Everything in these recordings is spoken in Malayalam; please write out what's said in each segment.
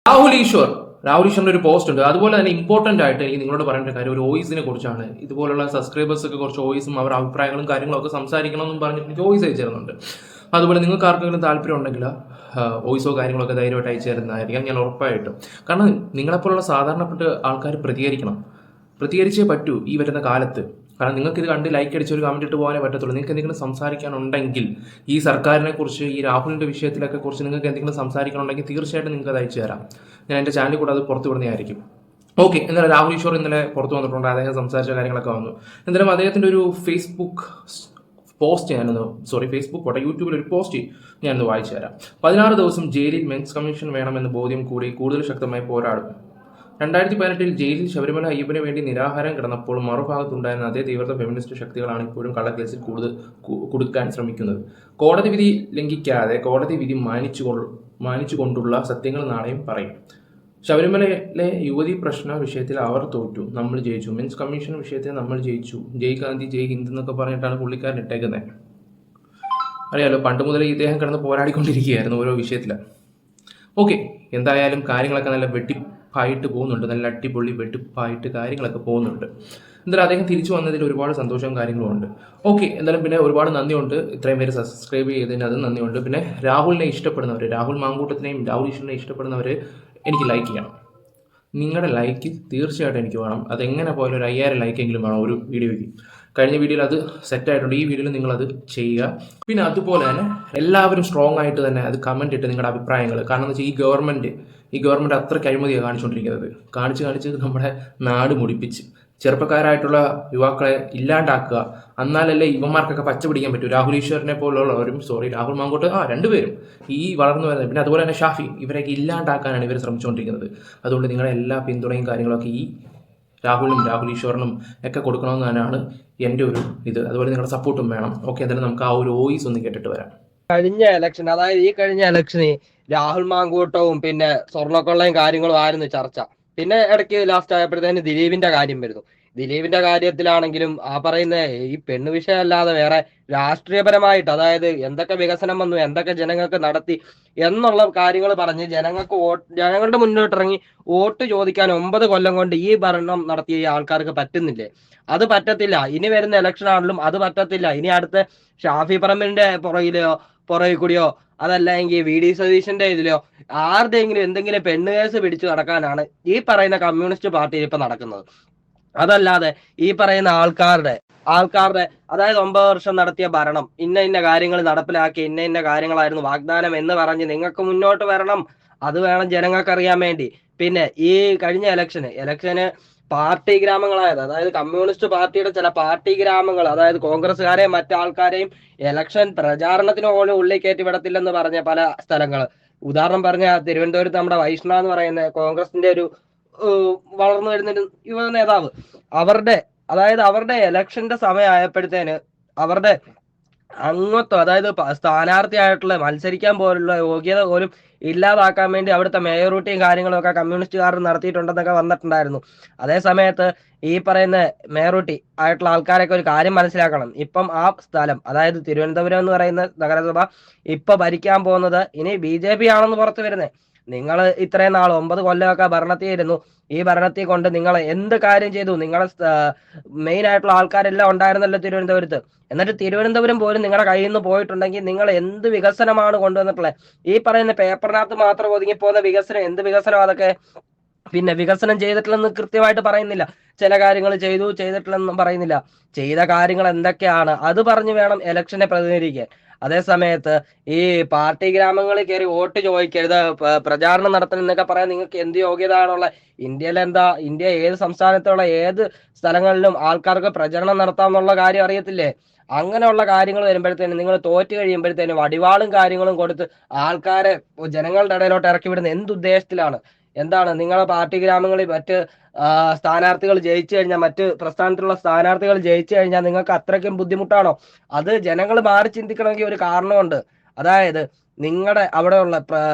രാഹുൽ ഈശ്വറിന്റെ ഒരു പോസ്റ്റ് ഉണ്ട്. അതുപോലെ തന്നെ ഇമ്പോർട്ടന്റ് ആയിട്ട് എനിക്ക് നിങ്ങളോട് പറയേണ്ട കാര്യം ഒരു വോയിസിനെ കുറിച്ചാണ്. ഇതുപോലുള്ള സബ്സ്ക്രൈബേഴ്സ് ഒക്കെ കുറച്ച് വോയിസും അവരുടെ അഭിപ്രായങ്ങളും കാര്യങ്ങളും ഒക്കെ സംസാരിക്കണമെന്നും പറഞ്ഞിട്ട് എനിക്ക് വോയിസ് അയച്ചു തരുന്നുണ്ട്. അതുപോലെ നിങ്ങൾക്ക് ആർക്കെങ്കിലും താല്പര്യം ഉണ്ടെങ്കിൽ വോയിസോ കാര്യങ്ങളൊക്കെ ധൈര്യമായിട്ട് അയച്ചു തരുന്നതായിരിക്കാം ഞാൻ ഉറപ്പായിട്ടും. കാരണം നിങ്ങളെപ്പോലുള്ള സാധാരണപ്പെട്ട ആൾക്കാർ പ്രതികരിച്ചേ പറ്റൂ ഈ വരുന്ന കാലത്ത്. കാരണം നിങ്ങൾക്ക് ഇത് കണ്ട് ലൈക്ക് അടിച്ച് ഒരു കമന്റ് ഇട്ട് പോകാനേ പറ്റത്തുള്ളൂ. നിങ്ങൾക്ക് എന്തെങ്കിലും സംസാരിക്കാനുണ്ടെങ്കിൽ ഈ സർക്കാരിനെ കുറിച്ച്, ഈ രാഹുലിന്റെ വിഷയത്തിലൊക്കെ കുറിച്ച് നിങ്ങൾക്ക് എന്തെങ്കിലും സംസാരിക്കാനുണ്ടെങ്കിൽ തീർച്ചയായിട്ടും നിങ്ങൾക്ക് അത് അയച്ചു തരാം. ഞാൻ എൻ്റെ ചാനലിൽ കൂടെ അത് പുറത്തു വിടുന്നതായിരിക്കും. ഓക്കെ, എന്നാലും രാഹുൽ ഈശ്വർ ഇന്നലെ പുറത്തു വന്നിട്ടുണ്ട്. അദ്ദേഹം സംസാരിച്ച കാര്യങ്ങളൊക്കെ വന്നു. എന്തായാലും അദ്ദേഹത്തിൻ്റെ ഒരു ഫേസ്ബുക്ക് പോട്ടെ, യൂട്യൂബിൽ ഒരു പോസ്റ്റ് ഞാനൊന്ന് വായിച്ചു തരാം. 16 ദിവസം ജയിലിൽ മെൻസ് കമ്മീഷൻ വേണമെന്ന ബോധ്യം കൂടി കൂടുതൽ ശക്തമായി പോരാടും. 2018 ജയിലിൽ ശബരിമല അയ്യപ്പന് വേണ്ടി നിരാഹാരം കിടന്നപ്പോൾ മറുഭാഗത്തുണ്ടായിരുന്ന അതേ തീവ്രത ഫെമിനിസ്റ്റ് ശക്തികളാണ് ഇപ്പോഴും കള്ളക്കേസിൽ കൊടുക്കാൻ ശ്രമിക്കുന്നത്. കോടതി വിധി ലംഘിക്കാതെ കോടതി വിധി മാനിച്ചുകൊണ്ടുള്ള സത്യങ്ങൾ നാളെയും പറയും. ശബരിമലയിലെ യുവതി പ്രശ്ന വിഷയത്തിൽ അവർ തോറ്റു, നമ്മൾ ജയിച്ചു. മെൻസ് കമ്മീഷൻ വിഷയത്തിൽ നമ്മൾ ജയിച്ചു. ജയ് ഗാന്ധി ജയ് ഹിന്ദ് എന്നൊക്കെ പറഞ്ഞിട്ടാണ് പുള്ളിക്കാരൻ ഇട്ടേക്കുന്നത്. അറിയാലോ, പണ്ട് മുതലേ ഇദ്ദേഹം കിടന്ന് പോരാടിക്കൊണ്ടിരിക്കുകയായിരുന്നു ഓരോ വിഷയത്തിൽ. ഓക്കെ, എന്തായാലും കാര്യങ്ങളൊക്കെ നല്ല വെട്ടിപ്പായിട്ട് പോകുന്നുണ്ട്. നല്ല അടിപൊളി വെട്ടിപ്പായിട്ട് കാര്യങ്ങളൊക്കെ പോകുന്നുണ്ട്. എന്തായാലും അദ്ദേഹം തിരിച്ചു വന്നതിൽ ഒരുപാട് സന്തോഷവും കാര്യങ്ങളും ഉണ്ട്. ഓക്കെ, എന്തായാലും പിന്നെ ഒരുപാട് നന്ദിയുണ്ട് ഇത്രയും പേര് സബ്സ്ക്രൈബ് ചെയ്തതിന്, അതും നന്ദിയുണ്ട്. പിന്നെ രാഹുലിനെ ഇഷ്ടപ്പെടുന്നവർ, രാഹുൽ മാങ്കൂട്ടത്തിനെയും രാഹുൽ ഈശ്വറിനെ ഇഷ്ടപ്പെടുന്നവർ എനിക്ക് ലൈക്ക് ചെയ്യണം. നിങ്ങളുടെ ലൈക്ക് തീർച്ചയായിട്ടും എനിക്ക് വേണം. അതെങ്ങനെ പോയാലും ഒരു 5000 ലൈക്കെങ്കിലും വേണം ഒരു വീഡിയോയ്ക്ക്. കഴിഞ്ഞ വീഡിയോയിൽ അത് സെറ്റായിട്ടുണ്ട്. ഈ വീഡിയോയിൽ നിങ്ങളത് ചെയ്യുക. പിന്നെ അതുപോലെ തന്നെ എല്ലാവരും സ്ട്രോങ് ആയിട്ട് തന്നെ അത് കമൻറ്റ് ഇട്ട് നിങ്ങളുടെ അഭിപ്രായങ്ങൾ. കാരണം എന്ന് വെച്ചാൽ ഈ ഗവൺമെൻറ് അത്രയ്ക്ക് അഴിമതിയാണ് കാണിച്ചുകൊണ്ടിരിക്കുന്നത്. കാണിച്ച് നമ്മുടെ നാട് മുടിപ്പിച്ച് ചെറുപ്പക്കാരായിട്ടുള്ള യുവാക്കളെ ഇല്ലാണ്ടാക്കുക. എന്നാലല്ലേ ഇവന്മാർക്കൊക്കെ പച്ച പിടിക്കാൻ പറ്റൂ. രാഹുൽ ഈശ്വറിനെ പോലുള്ളവരും രാഹുൽ മാങ്കോട്ട് രണ്ടുപേരും ഈ വളർന്നു വരുന്നത്, പിന്നെ അതുപോലെ തന്നെ ഷാഫി, ഇവരൊക്കെ ഇല്ലാണ്ടാക്കാനാണ് ഇവർ ശ്രമിച്ചുകൊണ്ടിരിക്കുന്നത്. അതുകൊണ്ട് നിങ്ങളുടെ എല്ലാ പിന്തുണയും കാര്യങ്ങളൊക്കെ ഈ രാഹുൽ ഈശ്വറിനും ഒക്കെ കൊടുക്കണമെന്ന് തന്നെയാണ് എൻ്റെ ഒരു ഇത്. അതുപോലെ നിങ്ങളുടെ സപ്പോർട്ടും വേണം. ഓക്കെ, എന്തായാലും നമുക്ക് ആ ഒരു വോയിസ് ഒന്ന് കേട്ടിട്ട് വരാം. കഴിഞ്ഞ ഇലക്ഷൻ, അതായത് ഈ കഴിഞ്ഞ ഇലക്ഷന് രാഹുൽ മാങ്കൂട്ടവും പിന്നെ സ്വർണ്ണക്കൊള്ളയും കാര്യങ്ങളും ആയിരുന്നു ചർച്ച. പിന്നെ ഇടയ്ക്ക് ലാസ്റ്റ് ആയപ്പോഴത്തേന് ദിലീപിന്റെ കാര്യം വരുന്നു. ദിലീപിന്റെ കാര്യത്തിലാണെങ്കിലും ആ പറയുന്ന ഈ പെണ്ണ് വിഷയമല്ലാതെ വേറെ രാഷ്ട്രീയപരമായിട്ട്, അതായത് എന്തൊക്കെ വികസനം വന്നു, എന്തൊക്കെ ജനങ്ങൾക്ക് നടത്തി എന്നുള്ള കാര്യങ്ങൾ പറഞ്ഞ് ജനങ്ങളുടെ മുന്നോട്ടിറങ്ങി വോട്ട് ചോദിക്കാൻ 9 കൊല്ലം കൊണ്ട് ഈ ഭരണം നടത്തിയ ഈ ആൾക്കാർക്ക് പറ്റുന്നില്ലേ? അത് പറ്റത്തില്ല. ഇനി വരുന്ന ഇലക്ഷൻ ആണെങ്കിലും അത് പറ്റത്തില്ല. ഇനി അടുത്ത ഷാഫി പറമ്പിലിന്റെ പുറകിൽ കൂടിയോ അതല്ലെങ്കിൽ വി ഡി സതീശന്റെ ഇതിലോ ആരുടെയെങ്കിലും എന്തെങ്കിലും പെണ്ണ് കേസ് പിടിച്ചു നടക്കാനാണ് ഈ പറയുന്ന കമ്മ്യൂണിസ്റ്റ് പാർട്ടിയിൽ ഇപ്പൊ നടക്കുന്നത്. അതല്ലാതെ ഈ പറയുന്ന ആൾക്കാരുടെ അതായത് 9 വർഷം നടത്തിയ ഭരണം, ഇന്ന കാര്യങ്ങൾ നടപ്പിലാക്കി, ഇന്ന കാര്യങ്ങളായിരുന്നു വാഗ്ദാനം എന്ന് പറഞ്ഞ് നിങ്ങൾക്ക് മുന്നോട്ട് വരണം. അത് വേണം ജനങ്ങൾക്ക് അറിയാൻ വേണ്ടി. പിന്നെ ഈ കഴിഞ്ഞ ഇലക്ഷന് പാർട്ടി ഗ്രാമങ്ങളായത്, അതായത് കമ്മ്യൂണിസ്റ്റ് പാർട്ടിയുടെ ചില പാർട്ടി ഗ്രാമങ്ങൾ, അതായത് കോൺഗ്രസ്സുകാരെയും മറ്റാൾക്കാരെയും ഇലക്ഷൻ പ്രചാരണത്തിന് പോലും ഉള്ളിൽ കയറ്റി വിടത്തില്ലെന്ന് പറഞ്ഞ പല സ്ഥലങ്ങൾ. ഉദാഹരണം പറഞ്ഞ തിരുവനന്തപുരത്ത് നമ്മുടെ വൈഷ്ണ എന്ന് പറയുന്ന കോൺഗ്രസിന്റെ ഒരു വളർന്നു വരുന്നൊരു യുവ നേതാവ്, അവരുടെ ഇലക്ഷന്റെ സമയമായപ്പോഴത്തേന് അവരുടെ അംഗത്വം, അതായത് സ്ഥാനാർത്ഥിയായിട്ടുള്ള മത്സരിക്കാൻ പോലുള്ള യോഗ്യത പോലും ഇല്ലാതാക്കാൻ വേണ്ടി അവിടുത്തെ മേയറൂട്ടിയും കാര്യങ്ങളും ഒക്കെ കമ്മ്യൂണിസ്റ്റുകാർ നടത്തിയിട്ടുണ്ടെന്നൊക്കെ വന്നിട്ടുണ്ടായിരുന്നു. അതേ സമയത്ത് ഈ പറയുന്ന മേയറൂട്ടി ആയിട്ടുള്ള ആൾക്കാരൊക്കെ ഒരു കാര്യം മനസ്സിലാക്കണം. ഇപ്പം ആ സ്ഥലം, അതായത് തിരുവനന്തപുരം എന്ന് പറയുന്ന നഗരസഭ ഇപ്പൊ ഭരിക്കാൻ പോകുന്നത് ഇനി BJP ആണെന്ന് പുറത്തു വരുന്നത്. നിങ്ങൾ ഇത്രയും നാൾ 9 കൊല്ലമൊക്കെ ഭരണത്തിലിരുന്നു. ഈ ഭരണത്തിൽ കൊണ്ട് നിങ്ങൾ എന്ത് കാര്യം ചെയ്തു? നിങ്ങളെ മെയിൻ ആയിട്ടുള്ള ആൾക്കാരെല്ലാം ഉണ്ടായിരുന്നല്ലോ തിരുവനന്തപുരത്ത്. എന്നിട്ട് തിരുവനന്തപുരം പോലും നിങ്ങളുടെ കയ്യിൽ നിന്ന് പോയിട്ടുണ്ടെങ്കിൽ നിങ്ങൾ എന്ത് വികസനമാണ് കൊണ്ടുവന്നിട്ടുള്ളത്? ഈ പറയുന്ന പേപ്പറിനകത്ത് മാത്രം ഒതുങ്ങിപ്പോകുന്ന വികസനം, എന്ത് വികസനം അതൊക്കെ? പിന്നെ വികസനം ചെയ്തിട്ടില്ലെന്ന് കൃത്യമായിട്ട് പറയുന്നില്ല. ചില കാര്യങ്ങൾ ചെയ്തിട്ടില്ലെന്നും പറയുന്നില്ല. ചെയ്ത കാര്യങ്ങൾ എന്തൊക്കെയാണ് അത് പറഞ്ഞു വേണം ഇലക്ഷനെ പ്രതിനിധീകരിക്കാൻ. അതേ സമയത്ത് ഈ പാർട്ടി ഗ്രാമങ്ങളിൽ കയറി വോട്ട് ചോദിക്കരുത്, പ്രചാരണം നടത്തണം എന്നൊക്കെ പറയാൻ നിങ്ങൾക്ക് എന്ത് യോഗ്യതയാണുള്ള? ഇന്ത്യ ഏത് സംസ്ഥാനത്തുള്ള ഏത് സ്ഥലങ്ങളിലും ആൾക്കാർക്ക് പ്രചരണം നടത്താമെന്നുള്ള കാര്യം അറിയത്തില്ലേ? അങ്ങനെയുള്ള കാര്യങ്ങൾ വരുമ്പോഴത്തേനും നിങ്ങൾ തോറ്റു കഴിയുമ്പോഴത്തേനും വടിവാളും കാര്യങ്ങളും കൊടുത്ത് ആൾക്കാരെ ജനങ്ങളുടെ ഇടയിലോട്ട് ഇറക്കി വിടുന്ന എന്തുദ്ദേശത്തിലാണ്? എന്താണ് നിങ്ങളെ പാർട്ടി ഗ്രാമങ്ങളിൽ മറ്റ് സ്ഥാനാർത്ഥികൾ ജയിച്ചു കഴിഞ്ഞാൽ, മറ്റ് പ്രസ്ഥാനത്തിലുള്ള സ്ഥാനാർത്ഥികൾ ജയിച്ചു കഴിഞ്ഞാൽ നിങ്ങൾക്ക് അത്രയ്ക്കും ബുദ്ധിമുട്ടാണോ? അത് ജനങ്ങൾ മാറി ചിന്തിക്കണമെങ്കിൽ ഒരു കാരണമുണ്ട്. അതായത് നിങ്ങളുടെ അവിടെയുള്ള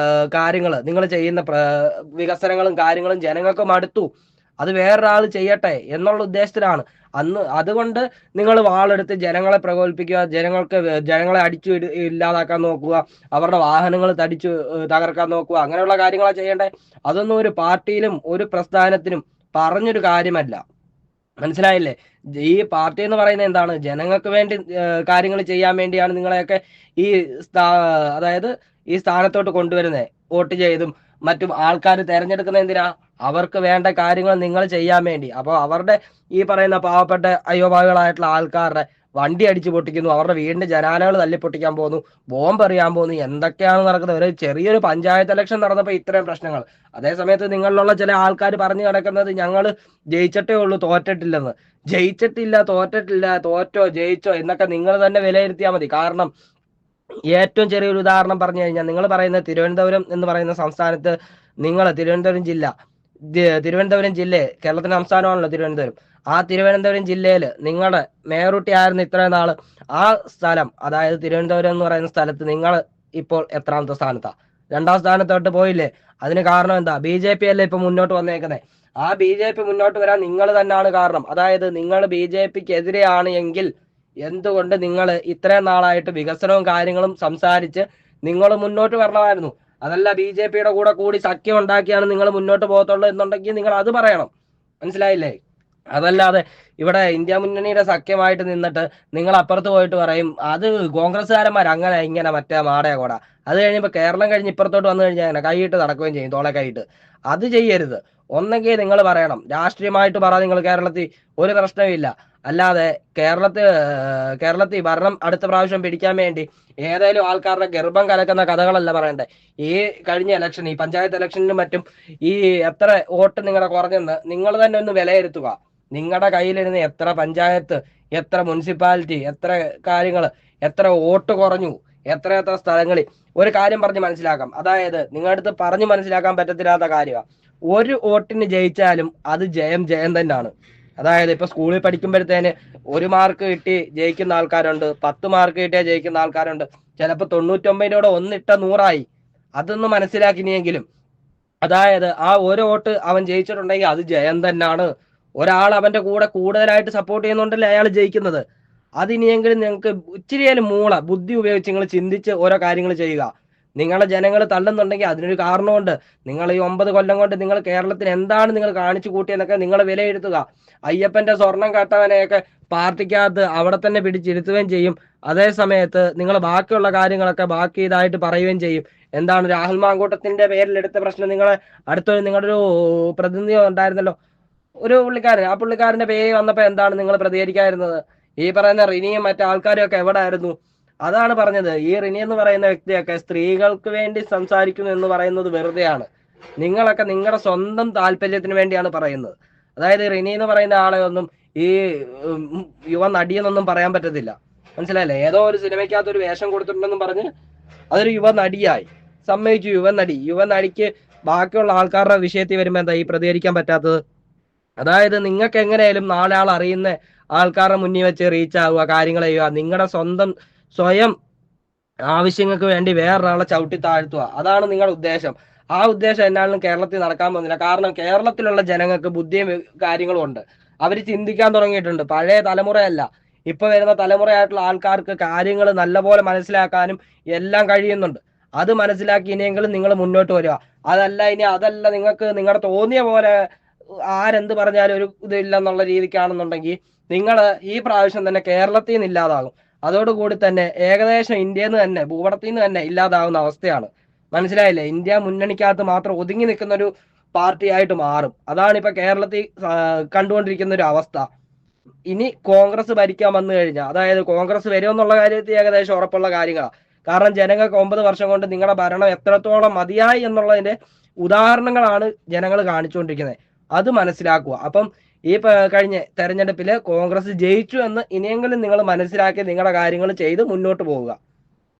കാര്യങ്ങൾ, നിങ്ങൾ ചെയ്യുന്ന വികസനങ്ങളും കാര്യങ്ങളും ജനങ്ങൾക്ക് മടുത്തു. അത് വേറൊരാൾ ചെയ്യട്ടെ എന്നുള്ള ഉദ്ദേശത്തിലാണ് അന്ന്. അതുകൊണ്ട് നിങ്ങൾ വാളെടുത്ത് ജനങ്ങളെ പ്രകോപിപ്പിക്കുക, ജനങ്ങളെ അടിച്ചു ഇല്ലാതാക്കാൻ നോക്കുക, അവരുടെ വാഹനങ്ങൾ തകർക്കാൻ നോക്കുക, അങ്ങനെയുള്ള കാര്യങ്ങളാണ് ചെയ്യേണ്ടത്. അതൊന്നും ഒരു പാർട്ടിയിലും ഒരു പ്രസ്ഥാനത്തിനും പറഞ്ഞൊരു കാര്യമല്ല. മനസ്സിലായില്ലേ? ഈ പാർട്ടി എന്ന് പറയുന്നത് എന്താണ്? ജനങ്ങൾക്ക് വേണ്ടി കാര്യങ്ങൾ ചെയ്യാൻ വേണ്ടിയാണ് നിങ്ങളെയൊക്കെ ഈ അതായത് ഈ സ്ഥാനത്തോട്ട് കൊണ്ടുവരുന്നത്. വോട്ട് ചെയ്തും മറ്റും ആൾക്കാർ തെരഞ്ഞെടുക്കുന്ന എന്തിനാ? അവർക്ക് വേണ്ട കാര്യങ്ങൾ നിങ്ങൾ ചെയ്യാൻ വേണ്ടി. അപ്പോൾ അവരുടെ ഈ പറയുന്ന പാവപ്പെട്ട അയ്യോഭാവികളായിട്ടുള്ള ആൾക്കാരുടെ വണ്ടി അടിച്ചു പൊട്ടിക്കുന്നു, അവരുടെ വീടിന്റെ ജനാലകൾ തല്ലി പൊട്ടിക്കാൻ പോകുന്നു, ബോംബ് എറിയാൻ പോകുന്നു, എന്തൊക്കെയാണ് നടക്കുന്നത്. ഒരു ചെറിയൊരു പഞ്ചായത്ത് ഇലക്ഷൻ നടന്നപ്പോൾ ഇത്രയും പ്രശ്നങ്ങൾ. അതേ സമയത്ത് നിങ്ങളിലുള്ള ചില ആൾക്കാർ പറഞ്ഞു കിടക്കുന്നത് ഞങ്ങൾ ജയിച്ചിട്ടേ ഉള്ളൂ, തോറ്റിട്ടില്ലെന്ന്. ജയിച്ചിട്ടില്ല, തോറ്റിട്ടില്ല, തോറ്റോ ജയിച്ചോ എന്നൊക്കെ നിങ്ങൾ തന്നെ വിലയിരുത്തിയാൽ മതി. കാരണം ഏറ്റവും ചെറിയൊരു ഉദാഹരണം പറഞ്ഞു കഴിഞ്ഞാൽ, നിങ്ങൾ പറയുന്ന തിരുവനന്തപുരം എന്ന് പറയുന്ന സംസ്ഥാനത്ത്, തിരുവനന്തപുരം ജില്ല കേരളത്തിന്റെ സംസ്ഥാനമാണല്ലോ തിരുവനന്തപുരം. ആ തിരുവനന്തപുരം ജില്ലയിൽ നിങ്ങളുടെ മേയറുട്ടി ആയിരുന്നു ഇത്രയും നാള്. ആ സ്ഥലം, അതായത് തിരുവനന്തപുരം എന്ന് പറയുന്ന സ്ഥലത്ത് നിങ്ങൾ ഇപ്പോൾ എത്രാമത്തെ സ്ഥാനത്താ? 2ാം സ്ഥാനത്തോട്ട് പോയില്ലേ? അതിന് കാരണം എന്താ? BJP അല്ലേ ഇപ്പൊ മുന്നോട്ട് വന്നേക്കുന്നത്. ആ BJP മുന്നോട്ട് വരാൻ നിങ്ങൾ തന്നെയാണ് കാരണം. അതായത് നിങ്ങൾ BJPക്ക് എതിരെയാണ് എങ്കിൽ എന്തുകൊണ്ട് നിങ്ങൾ ഇത്രയും നാളായിട്ട് വികസനവും കാര്യങ്ങളും സംസാരിച്ച് നിങ്ങൾ മുന്നോട്ട് വരണമായിരുന്നു? അതല്ല BJPയുടെ കൂടെ കൂടി സഖ്യം ഉണ്ടാക്കിയാണ് നിങ്ങൾ മുന്നോട്ട് പോകത്തുള്ളൂ എന്നുണ്ടെങ്കിൽ നിങ്ങൾ അത് പറയണം. മനസ്സിലായില്ലേ? അതല്ലാതെ ഇവിടെ ഇന്ത്യ മുന്നണിയുടെ സഖ്യമായിട്ട് നിന്നിട്ട് നിങ്ങൾ അപ്പുറത്ത് പോയിട്ട് പറയും അത് കോൺഗ്രസ്സുകാരന്മാർ അങ്ങനെ ഇങ്ങനെ മറ്റേ മാടയ കൂട. അത് കഴിഞ്ഞപ്പോൾ കേരളം കഴിഞ്ഞ് ഇപ്പുറത്തോട്ട് വന്നു കഴിഞ്ഞാൽ അങ്ങനെ കൈയിട്ട് നടക്കുകയും ചെയ്യും, തോളെ കൈയിട്ട്. അത് ചെയ്യരുത്. ഒന്നെങ്കിൽ നിങ്ങൾ പറയണം, രാഷ്ട്രീയമായിട്ട് പറ, നിങ്ങൾ കേരളത്തിൽ ഒരു പ്രശ്നമില്ല. അല്ലാതെ കേരളത്തിൽ ഭരണം അടുത്ത പ്രാവശ്യം പിടിക്കാൻ വേണ്ടി ഏതായാലും ആൾക്കാരുടെ ഗർഭം കലക്കുന്ന കഥകളല്ല പറയണ്ടേ. ഈ കഴിഞ്ഞ ഇലക്ഷൻ, ഈ പഞ്ചായത്ത് ഇലക്ഷനിലും മറ്റും ഈ എത്ര വോട്ട് നിങ്ങളുടെ കുറഞ്ഞെന്ന് നിങ്ങൾ തന്നെ ഒന്ന് വിലയിരുത്തുക. നിങ്ങളുടെ കയ്യിലിരുന്ന് എത്ര പഞ്ചായത്ത്, എത്ര മുനിസിപ്പാലിറ്റി, എത്ര കാര്യങ്ങൾ, എത്ര വോട്ട് കുറഞ്ഞു, എത്ര സ്ഥലങ്ങളിൽ. ഒരു കാര്യം പറഞ്ഞ് മനസ്സിലാക്കാം. അതായത് നിങ്ങളുടെ അടുത്ത് പറഞ്ഞു മനസ്സിലാക്കാൻ പറ്റത്തില്ലാത്ത കാര്യമാണ്, ഒരു വോട്ടിന് ജയിച്ചാലും അത് ജയം തന്നെയാണ്. അതായത് ഇപ്പൊ സ്കൂളിൽ പഠിക്കുമ്പോഴത്തേന് 1 മാർക്ക് കിട്ടി ജയിക്കുന്ന ആൾക്കാരുണ്ട്, 10 മാർക്ക് കിട്ടിയാൽ ജയിക്കുന്ന ആൾക്കാരുണ്ട്, ചിലപ്പോൾ 99 ഒന്നിട്ട 100ആയി. അതൊന്നും മനസ്സിലാക്കിനിയെങ്കിലും, അതായത് ആ ഒരു വോട്ട് അവൻ ജയിച്ചിട്ടുണ്ടെങ്കിൽ അത് ജയം തന്നെയാണ്. ഒരാൾ അവന്റെ കൂടെ കൂടുതലായിട്ട് സപ്പോർട്ട് ചെയ്യുന്നുണ്ടല്ലേ അയാൾ ജയിക്കുന്നത്. അതിനിയെങ്കിലും നിങ്ങൾക്ക് ഇച്ചിരിയാലും ബുദ്ധി ഉപയോഗിച്ച് നിങ്ങൾ ചിന്തിച്ച് ഓരോ കാര്യങ്ങൾ ചെയ്യുക. നിങ്ങളെ ജനങ്ങൾ തള്ളുന്നുണ്ടെങ്കിൽ അതിനൊരു കാരണമുണ്ട്. നിങ്ങൾ ഈ 9 കൊല്ലം കൊണ്ട് നിങ്ങൾ കേരളത്തിന് എന്താണ് നിങ്ങൾ കാണിച്ചു കൂട്ടിയെന്നൊക്കെ നിങ്ങൾ വിലയിരുത്തുക. അയ്യപ്പന്റെ സ്വർണം കട്ടവനെയൊക്കെ പാർട്ടിക്കകത്ത് അവിടെ തന്നെ പിടിച്ചിരുത്തുകയും ചെയ്യും. അതേ സമയത്ത് നിങ്ങൾ ബാക്കിയുള്ള കാര്യങ്ങളൊക്കെ ബാക്കി ഇതായിട്ട് പറയുകയും ചെയ്യും. എന്താണ് രാഹുൽ മാങ്കൂട്ടത്തിന്റെ പേരിൽ എടുത്ത പ്രശ്നം? നിങ്ങളുടെ ഒരു പ്രതിനിധി ഉണ്ടായിരുന്നല്ലോ, ഒരു പുള്ളിക്കാരൻ. ആ പുള്ളിക്കാരന്റെ പേര് വന്നപ്പോ എന്താണ് നിങ്ങൾ പ്രതികരിക്കാതിരുന്നത്? ഈ പറയുന്ന റിനിയും മറ്റാൾക്കാരും ഒക്കെ എവിടെ ആയിരുന്നു? അതാണ് പറഞ്ഞത്. ഈ റിനി എന്ന് പറയുന്ന വ്യക്തിയൊക്കെ സ്ത്രീകൾക്ക് വേണ്ടി സംസാരിക്കുന്നു എന്ന് പറയുന്നത് വെറുതെയാണ്. നിങ്ങളൊക്കെ നിങ്ങളുടെ സ്വന്തം താല്പര്യത്തിന് വേണ്ടിയാണ് പറയുന്നത്. അതായത് റിനി എന്ന് പറയുന്ന ആളെ ഒന്നും ഈ യുവ നടിയെന്നൊന്നും പറയാൻ പറ്റത്തില്ല. മനസ്സിലായില്ലേ? ഏതോ ഒരു സിനിമയ്ക്കകത്ത് ഒരു വേഷം കൊടുത്തിട്ടുണ്ടെന്നും പറഞ്ഞ് അതൊരു യുവ നടിയായി. സമ്മതിച്ചു, യുവ നടിക്ക് ബാക്കിയുള്ള ആൾക്കാരുടെ വിഷയത്തിൽ വരുമ്പോൾ എന്താ ഈ പ്രതികരിക്കാൻ പറ്റാത്തത്? അതായത് നിങ്ങൾക്ക് എങ്ങനെയായാലും 4 ആൾ അറിയുന്ന ആൾക്കാരുടെ മുന്നിൽ വെച്ച് റീച്ച് ആവുക, കാര്യങ്ങൾ ചെയ്യുക, നിങ്ങളുടെ സ്വയം ആവശ്യങ്ങൾക്ക് വേണ്ടി വേറൊരാളെ ചവിട്ടി താഴ്ത്തുക, അതാണ് നിങ്ങളുടെ ഉദ്ദേശം. ആ ഉദ്ദേശം എന്നാലും കേരളത്തിൽ നടക്കാൻ പോകുന്നില്ല. കാരണം കേരളത്തിലുള്ള ജനങ്ങൾക്ക് ബുദ്ധിയും കാര്യങ്ങളും ഉണ്ട്. അവർ ചിന്തിക്കാൻ തുടങ്ങിയിട്ടുണ്ട്. പഴയ തലമുറയല്ല, ഇപ്പൊ വരുന്ന തലമുറയായിട്ടുള്ള ആൾക്കാർക്ക് കാര്യങ്ങൾ നല്ലപോലെ മനസ്സിലാക്കാനും എല്ലാം കഴിയുന്നുണ്ട്. അത് മനസ്സിലാക്കി ഇനിയെങ്കിലും നിങ്ങൾ മുന്നോട്ട് വരിക. അതല്ല നിങ്ങൾക്ക് നിങ്ങളുടെ തോന്നിയ പോലെ ആരെന്ത് പറഞ്ഞാലും ഒരു ഇതില്ലെന്നുള്ള രീതിക്കാണെന്നുണ്ടെങ്കിൽ നിങ്ങൾ ഈ പ്രാവശ്യം തന്നെ കേരളത്തിൽ നിന്ന് ഇല്ലാതാകും. അതോടുകൂടി തന്നെ ഏകദേശം ഇന്ത്യയിൽ നിന്ന് തന്നെ, ഭൂപടത്തിൽ നിന്ന് തന്നെ ഇല്ലാതാവുന്ന അവസ്ഥയാണ്. മനസ്സിലായില്ലേ? ഇന്ത്യ മുന്നണിക്കകത്ത് മാത്രം ഒതുങ്ങി നിൽക്കുന്ന ഒരു പാർട്ടി ആയിട്ട് മാറും. അതാണ് ഇപ്പൊ കേരളത്തിൽ കണ്ടുകൊണ്ടിരിക്കുന്ന ഒരു അവസ്ഥ. ഇനി കോൺഗ്രസ് ഭരിക്കാൻ വന്നു കഴിഞ്ഞാൽ, അതായത് കോൺഗ്രസ് വരുമെന്നുള്ള കാര്യത്തിൽ ഏകദേശം ഉറപ്പുള്ള കാര്യങ്ങളാണ്. കാരണം ജനങ്ങൾക്ക് 9 വർഷം കൊണ്ട് നിങ്ങളുടെ ഭരണം എത്രത്തോളം മതിയായി എന്നുള്ളതിന്റെ ഉദാഹരണങ്ങളാണ് ജനങ്ങൾ കാണിച്ചുകൊണ്ടിരിക്കുന്നത്. അത് മനസ്സിലാക്കുക. അപ്പം ഈ കഴിഞ്ഞ തെരഞ്ഞെടുപ്പിൽ കോൺഗ്രസ് ജയിച്ചു എന്ന് ഇനിയെങ്കിലും നിങ്ങൾ മനസ്സിലാക്കി നിങ്ങളുടെ കാര്യങ്ങൾ ചെയ്ത് മുന്നോട്ട് പോവുക.